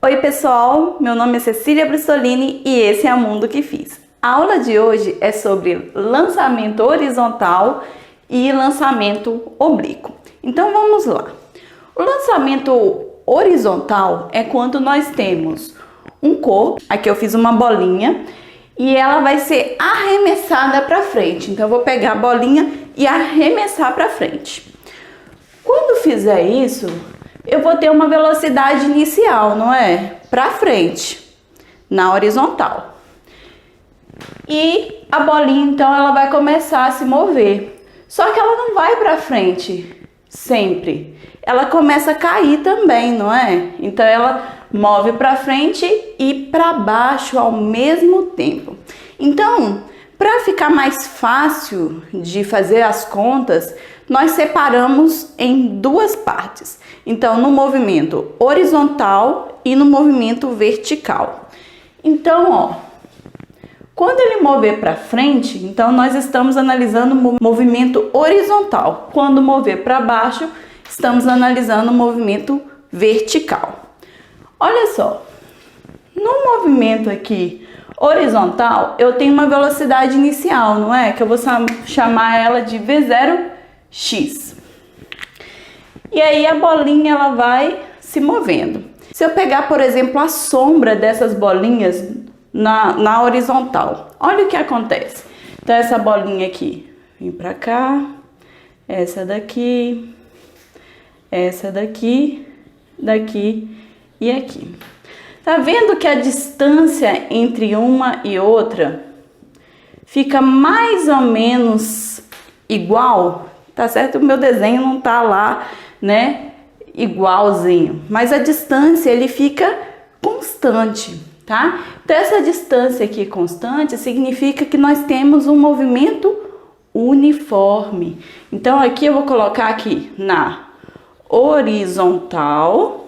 Oi pessoal, meu nome é Cecília Bristolini e esse é o Mundo que Fiz. A aula de hoje é sobre lançamento horizontal e lançamento oblíquo. Então vamos lá. O lançamento horizontal é quando nós temos um corpo, aqui eu fiz uma bolinha e ela vai ser arremessada para frente. Então eu vou pegar a bolinha e arremessar para frente. Quando fizer isso, eu vou ter uma velocidade inicial, não é? Para frente, na horizontal. E a bolinha, então, ela vai começar a se mover. Só que ela não vai para frente sempre. Ela começa a cair também, não é? Então, ela move para frente e para baixo ao mesmo tempo. Então, para ficar mais fácil de fazer as contas, nós separamos em duas partes. Então, no movimento horizontal e no movimento vertical. Então, ó, quando ele mover para frente, então nós estamos analisando o movimento horizontal. Quando mover para baixo, estamos analisando o movimento vertical. Olha só, no movimento aqui horizontal, eu tenho uma velocidade inicial, não é? Que eu vou chamar ela de V0x. E aí a bolinha ela vai se movendo. Se eu pegar, por exemplo, a sombra dessas bolinhas na horizontal, olha o que acontece. Então essa bolinha aqui vem pra cá, essa daqui, daqui e aqui. Tá vendo que a distância entre uma e outra fica mais ou menos igual? Tá certo? O meu desenho não tá lá, né, igualzinho, mas a distância ele fica constante, tá? Então essa distância aqui constante significa que nós temos um movimento uniforme. Então aqui eu vou colocar aqui na horizontal,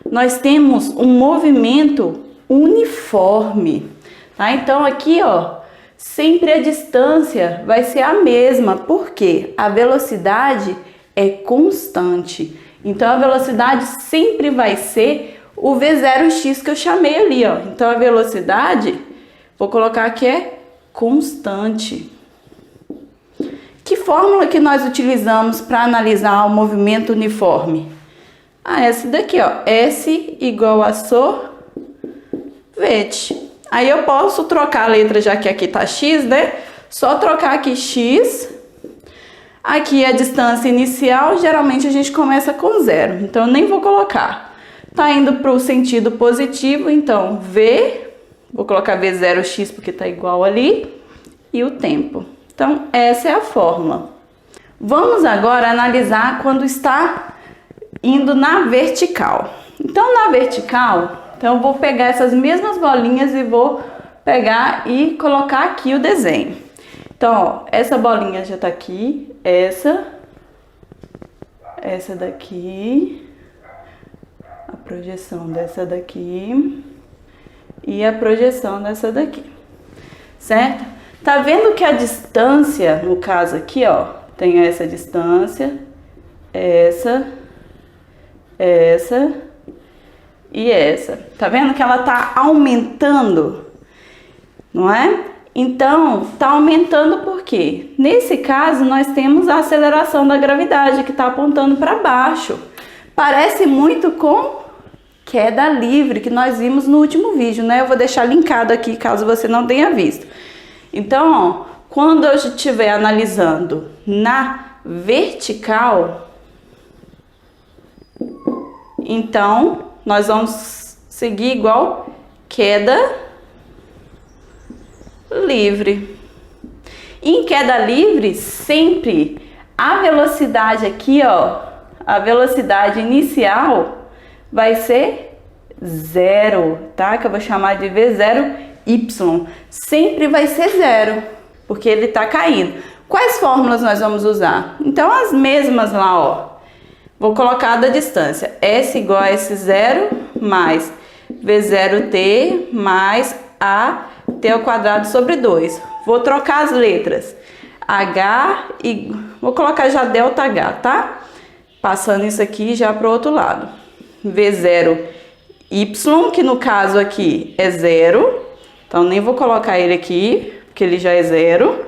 nós temos um movimento uniforme, tá? Então aqui, ó, sempre a distância vai ser a mesma, porque a velocidade é constante. Então a velocidade sempre vai ser o V0x que eu chamei ali, ó. Então a velocidade, vou colocar que é constante. Que fórmula que nós utilizamos para analisar o movimento uniforme? Essa daqui, ó, S igual a sorvete. Aí eu posso trocar a letra, já que aqui tá x, né? Só trocar aqui x. Aqui a distância inicial, geralmente a gente começa com 0. Então eu nem vou colocar. Tá indo para o sentido positivo, então vou colocar V0x porque tá igual ali. E o tempo. Então essa é a fórmula. Vamos agora analisar quando está indo na vertical. Então na vertical, então eu vou pegar essas mesmas bolinhas e vou pegar e colocar aqui o desenho. Então, ó, essa bolinha já tá aqui, essa daqui, a projeção dessa daqui e a projeção dessa daqui, certo? Tá vendo que a distância, no caso aqui, ó, tem essa distância, essa e essa. Tá vendo que ela tá aumentando, não é? Então, tá aumentando porque, nesse caso, nós temos a aceleração da gravidade que tá apontando para baixo. Parece muito com queda livre que nós vimos no último vídeo, né? Eu vou deixar linkado aqui caso você não tenha visto. Então, ó, quando eu estiver analisando na vertical, então, nós vamos seguir igual queda livre. Em queda livre, sempre a velocidade aqui, ó, a velocidade inicial vai ser 0, tá? Que eu vou chamar de V0y. Sempre vai ser 0, porque ele tá caindo. Quais fórmulas nós vamos usar? Então, as mesmas lá, ó. Vou colocar da distância, S igual a S0 mais V0t mais AT ao quadrado sobre 2. Vou trocar as letras. H e vou colocar já ΔH, tá? Passando isso aqui já para o outro lado. V0 Y, que no caso aqui é 0. Então, nem vou colocar ele aqui, porque ele já é 0.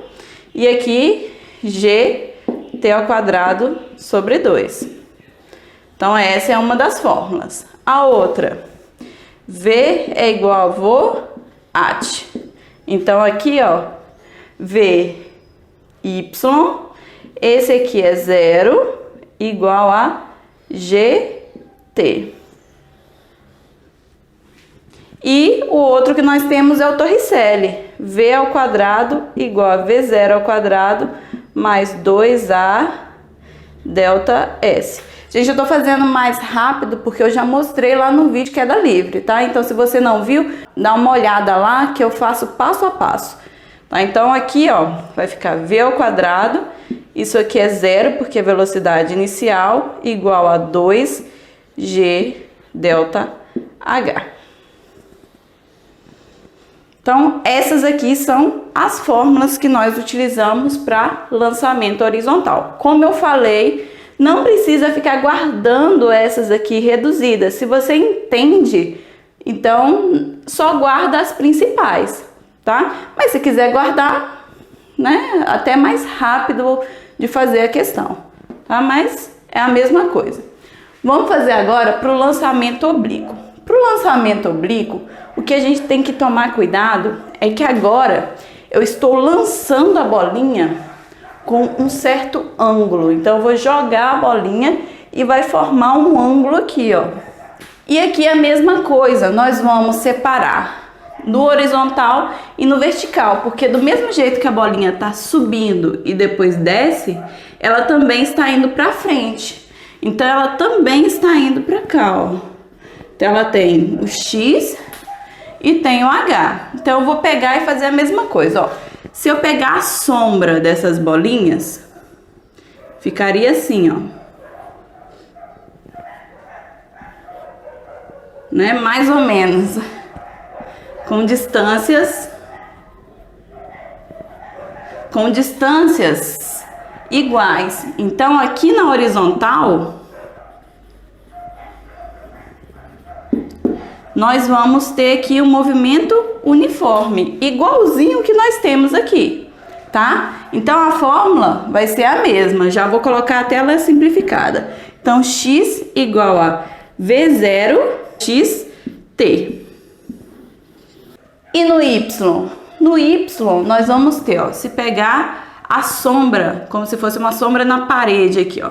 E aqui, gt ao quadrado sobre 2. Então, essa é uma das fórmulas. A outra, V é igual a VOAT. Então, aqui, ó, V, Y, esse aqui é 0, igual a GT. E o outro que nós temos é o Torricelli. V ao quadrado igual a V0 ao quadrado mais 2A delta S. Gente, eu tô fazendo mais rápido porque eu já mostrei lá no vídeo queda livre, tá? Então, se você não viu, dá uma olhada lá que eu faço passo a passo. Tá? Então, aqui, ó, vai ficar V ao quadrado. Isso aqui é 0 porque é velocidade inicial igual a 2G delta H. Então, essas aqui são as fórmulas que nós utilizamos para lançamento horizontal. Como eu falei, não precisa ficar guardando essas aqui reduzidas. Se você entende, então só guarda as principais, tá? Mas se quiser guardar, né, até mais rápido de fazer a questão, tá? Mas é a mesma coisa. Vamos fazer agora para o lançamento oblíquo. Para o lançamento oblíquo, o que a gente tem que tomar cuidado é que agora eu estou lançando a bolinha com um certo ângulo. Então, eu vou jogar a bolinha e vai formar um ângulo aqui, ó. E aqui é a mesma coisa, nós vamos separar no horizontal e no vertical, porque do mesmo jeito que a bolinha está subindo e depois desce, ela também está indo para frente. Então, ela também está indo para cá, ó. Então, ela tem o X e tem o H. Então, eu vou pegar e fazer a mesma coisa, ó. Se eu pegar a sombra dessas bolinhas, ficaria assim, ó. Né? Mais ou menos. Com distâncias iguais. Então, aqui na horizontal, nós vamos ter aqui um movimento uniforme, igualzinho que nós temos aqui, tá? Então, a fórmula vai ser a mesma, já vou colocar a tela simplificada. Então, x igual a V0 xt. E no y? No y, nós vamos ter, ó, se pegar a sombra, como se fosse uma sombra na parede aqui, ó,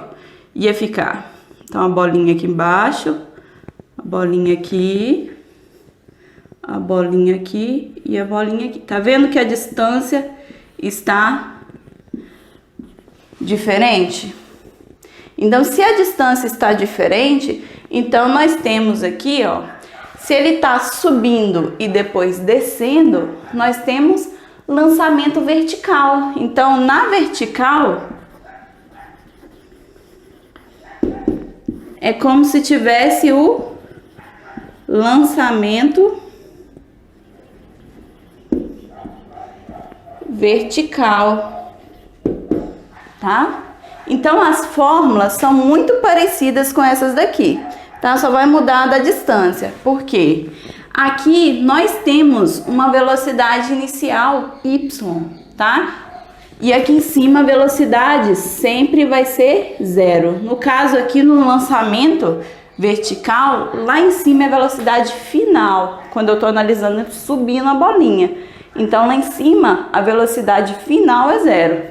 ia ficar, então, a bolinha aqui embaixo, a bolinha aqui, a bolinha aqui e a bolinha aqui. Tá vendo que a distância está diferente? Então, se a distância está diferente, então nós temos aqui, ó, se ele tá subindo e depois descendo, nós temos lançamento vertical. Então, na vertical, é como se tivesse o lançamento vertical, tá? Então, as fórmulas são muito parecidas com essas daqui, tá? Só vai mudar da distância. Por quê? Aqui nós temos uma velocidade inicial y, tá? E aqui em cima a velocidade sempre vai ser 0. No caso aqui no lançamento vertical, lá em cima é a velocidade final, quando eu tô analisando subindo a bolinha. Então, lá em cima, a velocidade final é 0.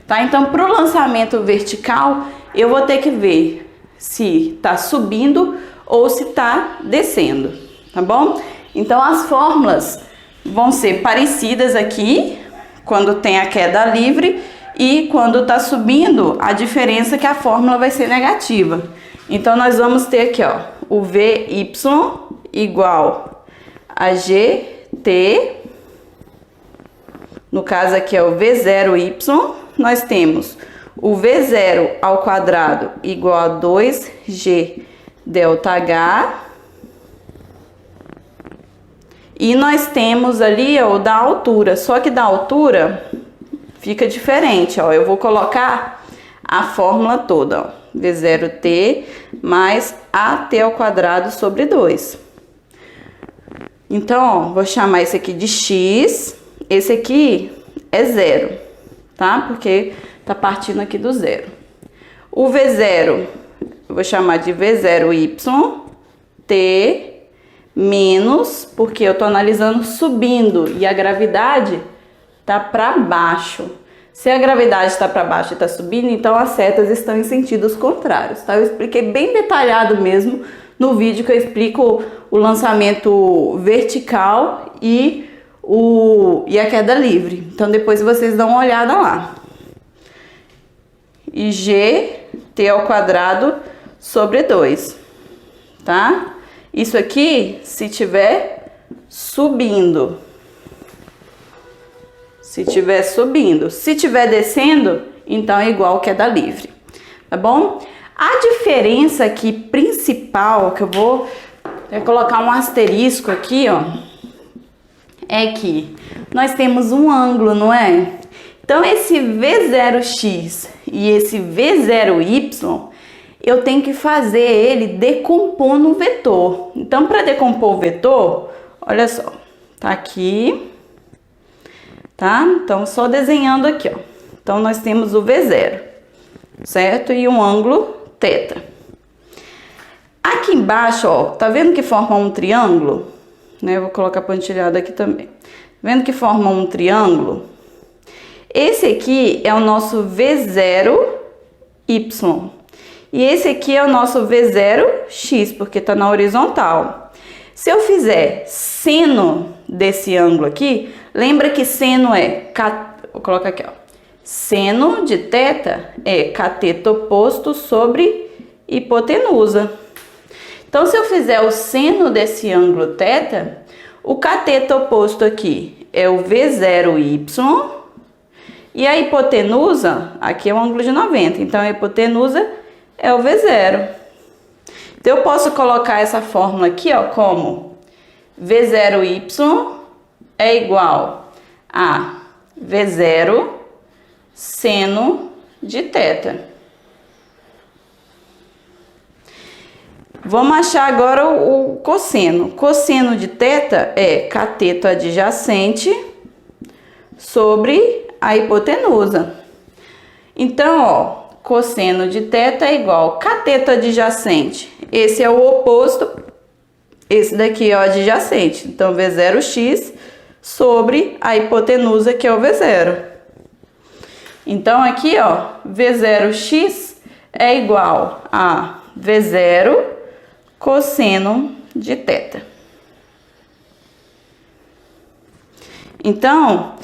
Tá? Então, para o lançamento vertical, eu vou ter que ver se está subindo ou se está descendo, tá bom? Então, as fórmulas vão ser parecidas aqui, quando tem a queda livre, e quando está subindo, a diferença é que a fórmula vai ser negativa. Então, nós vamos ter aqui, ó, o VY igual a GT. No caso aqui é o V0y, nós temos o V0 ao quadrado igual a 2G delta H. E nós temos ali, ó, o da altura, só que da altura fica diferente, ó. Eu vou colocar a fórmula toda, ó. V0t mais AT ao quadrado sobre 2. Então, ó, vou chamar esse aqui de x, esse aqui é 0, tá? Porque tá partindo aqui do 0. O V0, eu vou chamar de V0y, t, menos, porque eu tô analisando subindo e a gravidade tá para baixo. Se a gravidade está para baixo e está subindo, então as setas estão em sentidos contrários, tá? Eu expliquei bem detalhado mesmo no vídeo que eu explico o lançamento vertical e a queda livre. Então depois vocês dão uma olhada lá. E g t ao quadrado sobre 2, tá? Isso aqui se tiver subindo. Se tiver subindo. Se tiver descendo, então é igual queda livre, tá bom? A diferença aqui principal, que eu vou colocar um asterisco aqui, ó, é que nós temos um ângulo, não é? Então, esse V0x e esse V0y, eu tenho que fazer ele decompor no vetor. Então, para decompor o vetor, olha só, tá aqui, tá? Então, só desenhando aqui, ó. Então, nós temos o V0, certo? E um ângulo θ. Aqui embaixo, ó, tá vendo que forma um triângulo? Né? Eu vou colocar pontilhado aqui também. Vendo que forma um triângulo? Esse aqui é o nosso V0y. E esse aqui é o nosso V0x, porque tá na horizontal. Se eu fizer seno desse ângulo aqui, lembra que seno é... Vou colocar aqui, ó. Seno de θ é cateto oposto sobre hipotenusa. Então, se eu fizer o seno desse ângulo θ, o cateto oposto aqui é o V0y e a hipotenusa, aqui é o ângulo de 90, então a hipotenusa é o V0. Então, eu posso colocar essa fórmula aqui, ó, como V0y é igual a V0 seno de θ. Vamos achar agora o cosseno. Cosseno de θ é cateto adjacente sobre a hipotenusa. Então, ó, cosseno de θ é igual cateto adjacente. Esse é o oposto, esse daqui é o adjacente. Então, V0x sobre a hipotenusa, que é o V0. Então, aqui, ó, V0x é igual a V0 cosseno de θ. Então,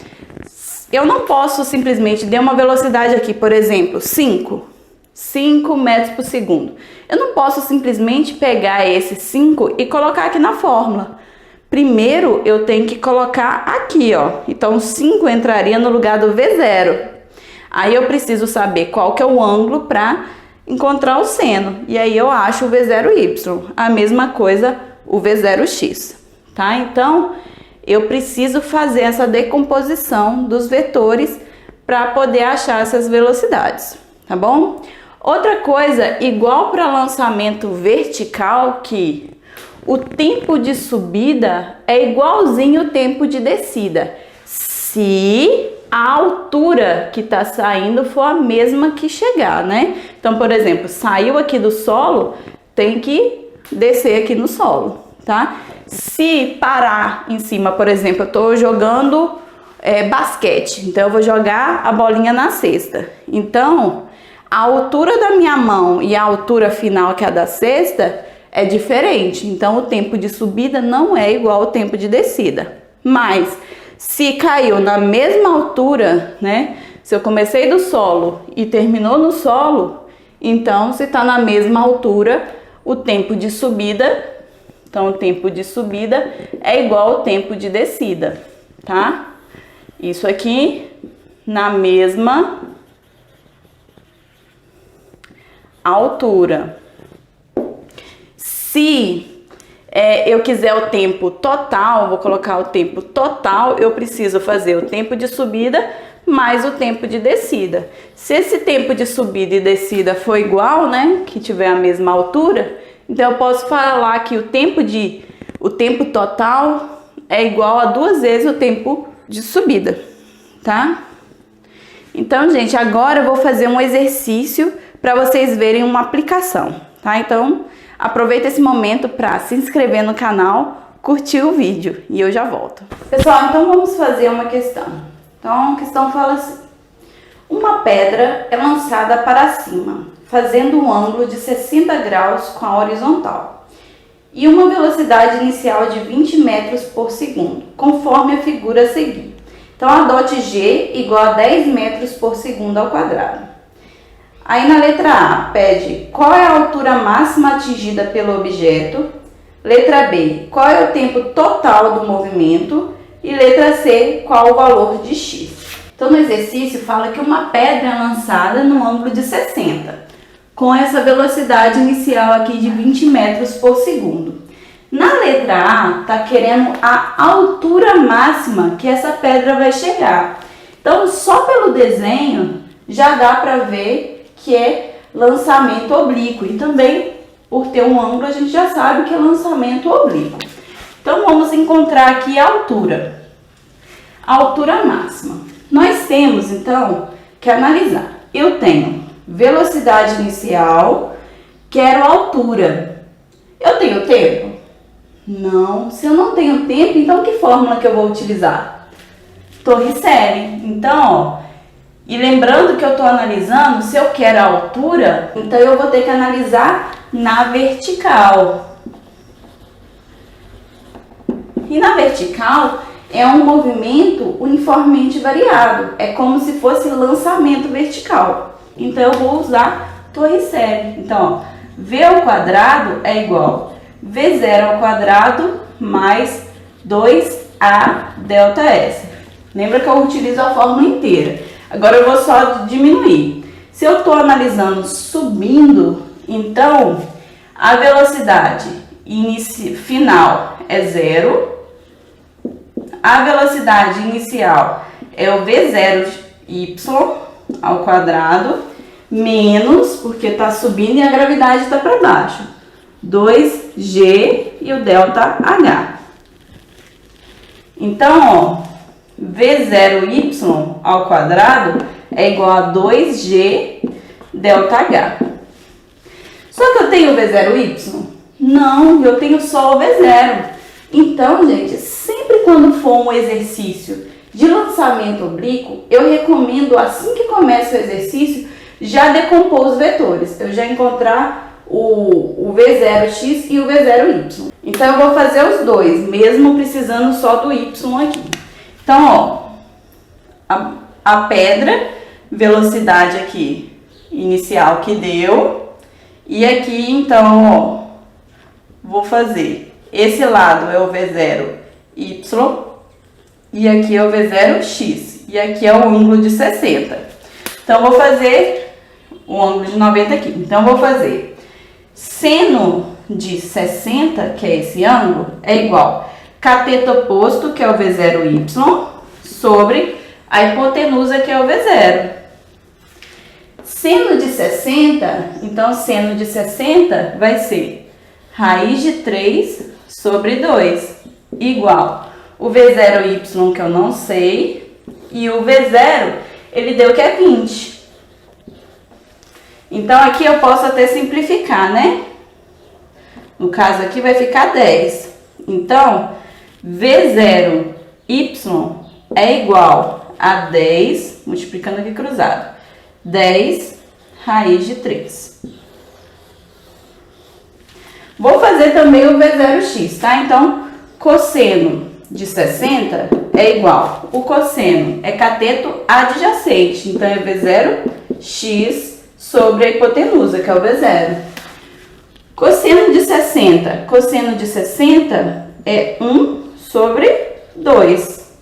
eu não posso simplesmente dar uma velocidade aqui, por exemplo, 5 metros por segundo. Eu não posso simplesmente pegar esse 5 e colocar aqui na fórmula. Primeiro, eu tenho que colocar aqui, ó. Então, 5 entraria no lugar do V0. Aí eu preciso saber qual que é o ângulo para encontrar o seno. E aí eu acho o V0y. A mesma coisa o V0x, tá? Então, eu preciso fazer essa decomposição dos vetores para poder achar essas velocidades, tá bom? Outra coisa, igual para lançamento vertical, que o tempo de subida é igualzinho ao tempo de descida, se a altura que está saindo for a mesma que chegar, né? Então, por exemplo, saiu aqui do solo, tem que descer aqui no solo, tá? Se parar em cima, por exemplo, eu tô jogando basquete, então eu vou jogar a bolinha na cesta. Então, a altura da minha mão e a altura final, que é a da cesta, é diferente. Então, o tempo de subida não é igual ao tempo de descida. Mas, se caiu na mesma altura, né? Se eu comecei do solo e terminou no solo, então, se tá na mesma altura, o tempo de subida... Então, o tempo de subida é igual ao tempo de descida, tá? Isso aqui na mesma altura. Se eu quiser o tempo total, vou colocar o tempo total, eu preciso fazer o tempo de subida mais o tempo de descida. Se esse tempo de subida e descida for igual, né, que tiver a mesma altura, então eu posso falar que o tempo total é igual a 2 vezes o tempo de subida, tá? Então, gente, agora eu vou fazer um exercício para vocês verem uma aplicação, tá? Então, aproveita esse momento para se inscrever no canal, curtir o vídeo e eu já volto. Pessoal, então vamos fazer uma questão. Então, a questão fala assim: uma pedra é lançada para cima, fazendo um ângulo de 60 graus com a horizontal e uma velocidade inicial de 20 metros por segundo, conforme a figura a seguir. Então, adote G igual a 10 metros por segundo ao quadrado. Aí na letra A, pede qual é a altura máxima atingida pelo objeto. Letra B, qual é o tempo total do movimento. E letra C, qual o valor de X. Então, no exercício, fala que uma pedra é lançada no ângulo de 60, com essa velocidade inicial aqui de 20 metros por segundo. Na letra A, está querendo a altura máxima que essa pedra vai chegar. Então, só pelo desenho, já dá para ver que é lançamento oblíquo. E também, por ter um ângulo, a gente já sabe que é lançamento oblíquo. Então, vamos encontrar aqui a altura. A altura máxima. Nós temos, então, que analisar. Eu tenho velocidade inicial, quero altura. Eu tenho tempo? Não. Se eu não tenho tempo, então que fórmula que eu vou utilizar? Torricelli. Então, ó, e lembrando que eu estou analisando, se eu quero a altura, então eu vou ter que analisar na vertical. E na vertical é um movimento uniformemente variado. É como se fosse lançamento vertical. Então eu vou usar Torricelli. Então, ó, V ao quadrado é igual V0 ao quadrado mais 2A delta S. Lembra que eu utilizo a fórmula inteira. Agora eu vou só diminuir. Se eu estou analisando subindo, então a velocidade final é 0. A velocidade inicial é o V0y ao quadrado, menos, porque está subindo e a gravidade está para baixo, 2G e o delta H. Então, ó, V0y ao quadrado é igual a 2G delta H. Só que eu tenho o V0y? Não, eu tenho só o V0. Então, gente, sempre quando for um exercício de lançamento oblíquo, eu recomendo, assim que começa o exercício, já decompor os vetores. Eu já encontrar o V0x e o V0y. Então, eu vou fazer os dois, mesmo precisando só do y aqui. Então, ó, a pedra, velocidade aqui inicial que deu. E aqui, então, ó, vou fazer. Esse lado é o V0y e aqui é o V0x. E aqui é o ângulo de 60. Então, vou fazer o ângulo de 90 aqui. Então, vou fazer seno de 60, que é esse ângulo, é igual cateto oposto, que é o V0y, sobre a hipotenusa, que é o V0. Seno de 60, então seno de 60 vai ser raiz de 3 sobre 2, igual o V0y, que eu não sei, e o V0, ele deu que é 20. Então, aqui eu posso até simplificar, né? No caso aqui vai ficar 10. Então, V0y é igual a 10, multiplicando aqui cruzado, 10 raiz de 3. Vou fazer também o V0x, tá? Então, cosseno de 60 é igual. O cosseno é cateto adjacente, então é V0x sobre a hipotenusa, que é o V0. Cosseno de 60 é 1 sobre 2,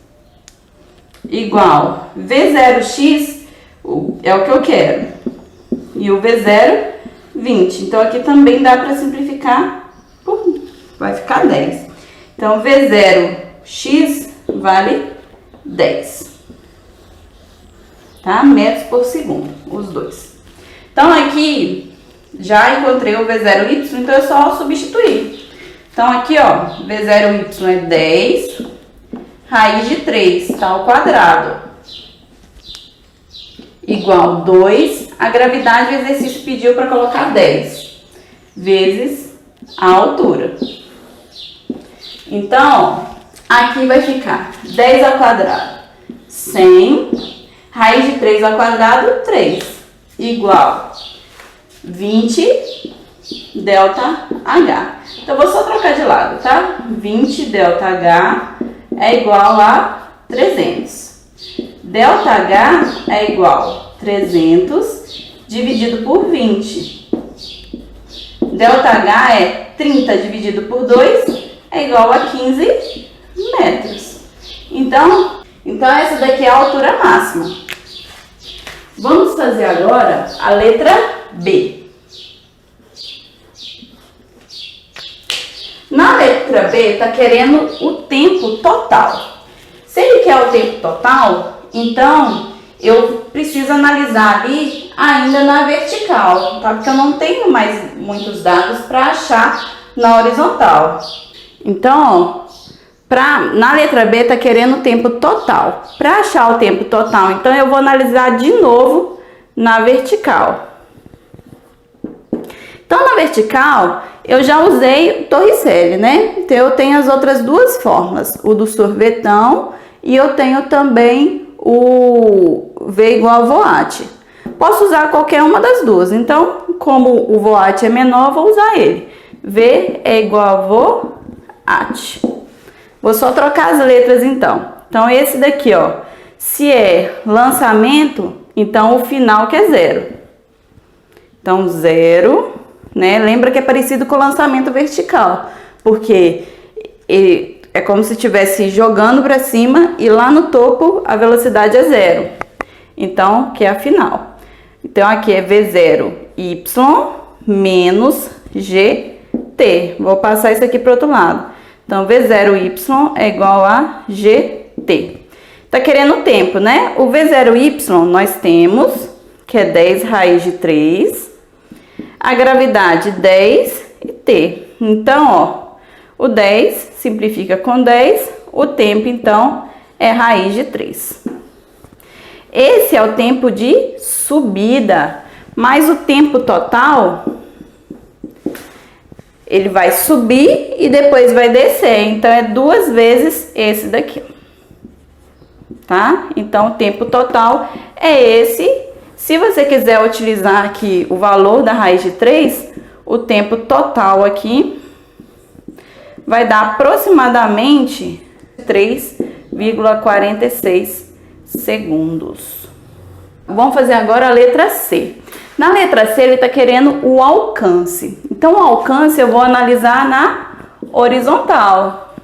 igual V0x é o que eu quero, e o V0, 20. Então, aqui também dá para simplificar, vai ficar 10. Então, V0x vale 10, tá? Metros por segundo, os dois. Então, aqui já encontrei o V0y, então é só substituir. Então, aqui, ó, V0y é 10 raiz de 3, tá, ao quadrado, igual 2, a gravidade o exercício pediu para colocar 10, vezes a altura. Então, aqui vai ficar 10 ao quadrado, 100, raiz de 3 ao quadrado, 3, igual 20 delta H. Então, vou só trocar de lado, tá? 20 delta H é igual a 300. Delta H é igual a 300 dividido por 20. Delta H é 30 dividido por 2, é igual a 15 metros. Então essa daqui é a altura máxima. Vamos fazer agora a letra B. Na letra B, está querendo o tempo total. Se ele quer o tempo total, então eu preciso analisar ali ainda na vertical, tá? Porque eu não tenho mais muitos dados para achar na horizontal. Então, na letra B, está querendo o tempo total. Para achar o tempo total, então eu vou analisar de novo na vertical. Então, na vertical, eu já usei o Torricelli, né? Então, eu tenho as outras duas fórmulas, o do sorvetão e eu tenho também o V igual a Voat. Posso usar qualquer uma das duas. Então, como o Voat é menor, vou usar ele. V é igual a Voat. Vou só trocar as letras, então. Então, esse daqui, ó, se é lançamento, então o final que é 0. Então, 0... né? Lembra que é parecido com o lançamento vertical, porque é como se estivesse jogando para cima e lá no topo a velocidade é 0. Então, que é a final. Então, aqui é V0y menos GT. Vou passar isso aqui para o outro lado. Então, V0y é igual a GT. Tá querendo o tempo, né? O V0y nós temos, que é 10 raiz de 3. A gravidade 10 e T. Então, ó, o 10 simplifica com 10, o tempo, então, é raiz de 3. Esse é o tempo de subida, mas o tempo total, ele vai subir e depois vai descer. Então, é 2 vezes esse daqui, tá? Então, o tempo total é esse. Se você quiser utilizar aqui o valor da raiz de 3, o tempo total aqui vai dar aproximadamente 3,46 segundos. Vamos fazer agora a letra C. Na letra C, ele está querendo o alcance. Então, o alcance eu vou analisar na horizontal.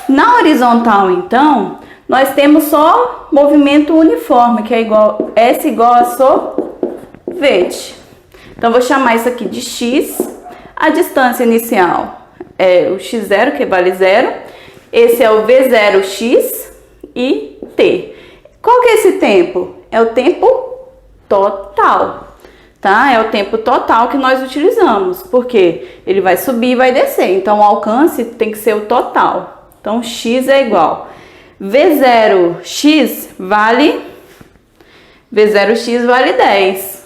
Na horizontal, então, nós temos só movimento uniforme, que é igual S igual a sorvete. Então, vou chamar isso aqui de X. A distância inicial é o x0, que vale 0. Esse é o V0x e T. Qual que é esse tempo? É o tempo total, tá? É o tempo total que nós utilizamos, porque ele vai subir e vai descer. Então, o alcance tem que ser o total. Então, X é igual V0x vale 10.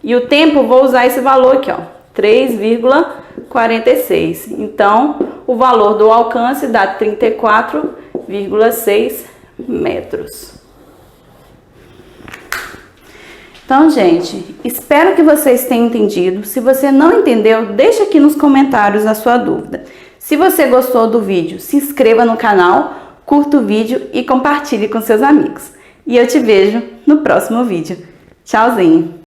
E o tempo, vou usar esse valor aqui, ó, 3,46. Então, o valor do alcance dá 34,6 metros. Então, gente, espero que vocês tenham entendido. Se você não entendeu, deixa aqui nos comentários a sua dúvida. Se você gostou do vídeo, se inscreva no canal, curta o vídeo e compartilhe com seus amigos. E eu te vejo no próximo vídeo. Tchauzinho!